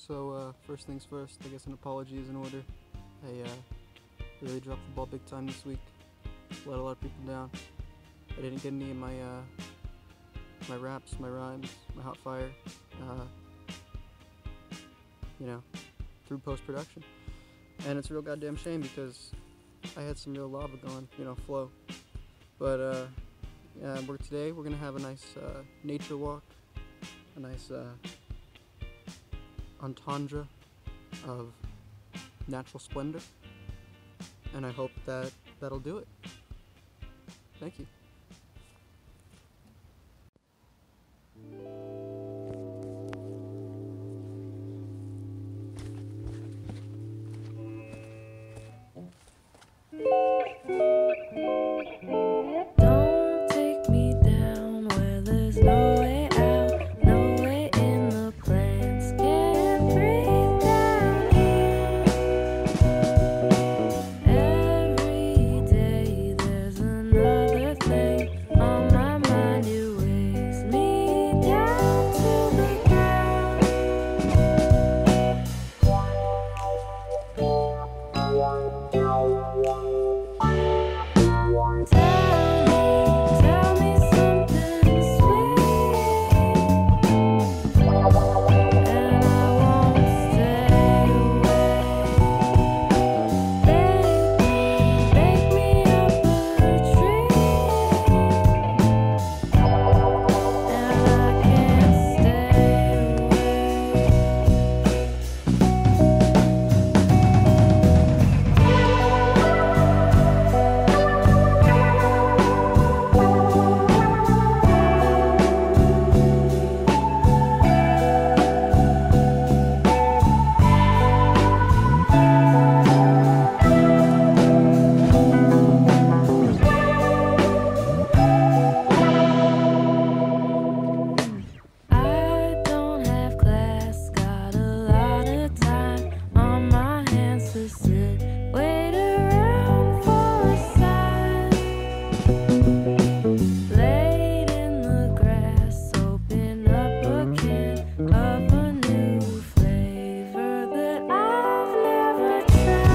So first things first, I guess an apology is in order. I really dropped the ball big time this week. Let a lot of people down. I didn't get any of my raps, my rhymes, my hot fire, through post-production. And it's a real goddamn shame because I had some real lava going, flow. But today we're gonna have a nice nature walk, a nice entendre of natural splendor, and I hope that'll do it. Thank you. Don't take me down where there's no way out, no way in, the plants can't breathe down here. Every day there's another thing on my mind, it weighs me down to the ground. Tell me something sweet, and I won't stay away. Bake me up a tree, and I can't stay away. I don't have class, got a lot of time on my hands to sit, wait around for a sign. Laid in the grass, open up a can of a new flavor that I've never tried.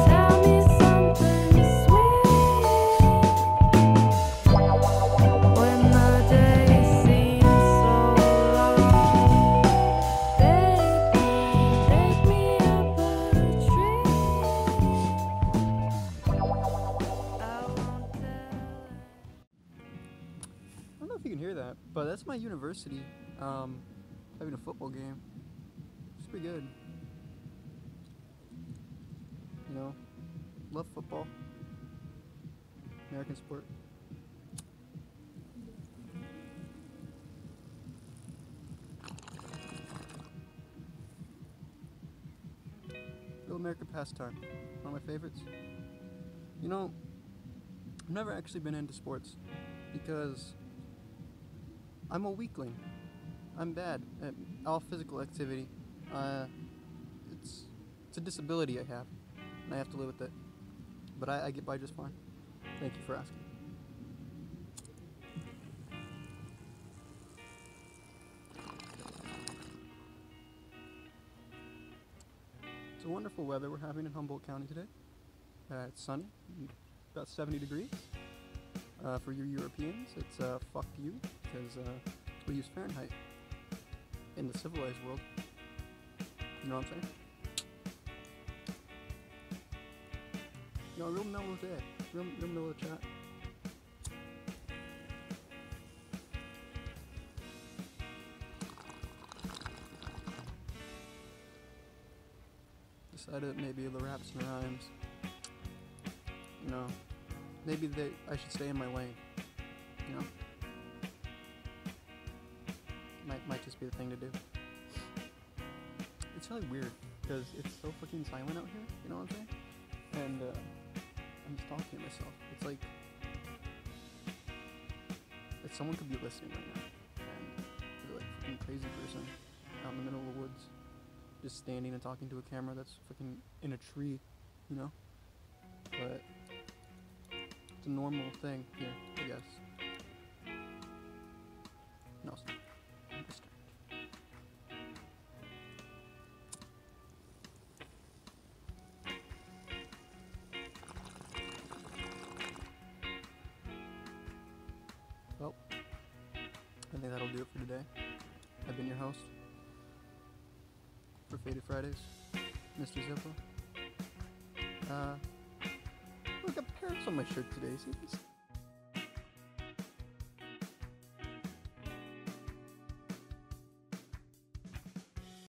Tell me something sweet when the day seems so long. Bake me up a tree. I won't tell. I don't know if you can hear that, but that's my university having a football game. It's pretty good. Love football. American sport. Real American pastime. One of my favorites. I've never actually been into sports because I'm a weakling. I'm bad at all physical activity. It's a disability I have, and I have to live with it. But I get by just fine. Thank you for asking. It's a wonderful weather we're having in Humboldt County today. It's sunny, about 70 degrees. For you Europeans, it's fuck you, because we use Fahrenheit in the civilized world. You know what I'm saying? A real mellow day, real mellow chat. Decided that maybe the raps and rhymes, maybe I should stay in my lane, Might just be the thing to do. It's really weird because it's so fucking silent out here, you know what I'm saying? And I'm just talking to myself. It's like someone could be listening right now, and they're like a fucking crazy person out in the middle of the woods, just standing and talking to a camera that's fucking in a tree, But It's a normal thing here, I guess. No, it's not. I'm just strange. Well, I think that'll do it for today. I've been your host for Faded Fridays, Mr. Zippo. Look, I got parrots on my shirt today. See this?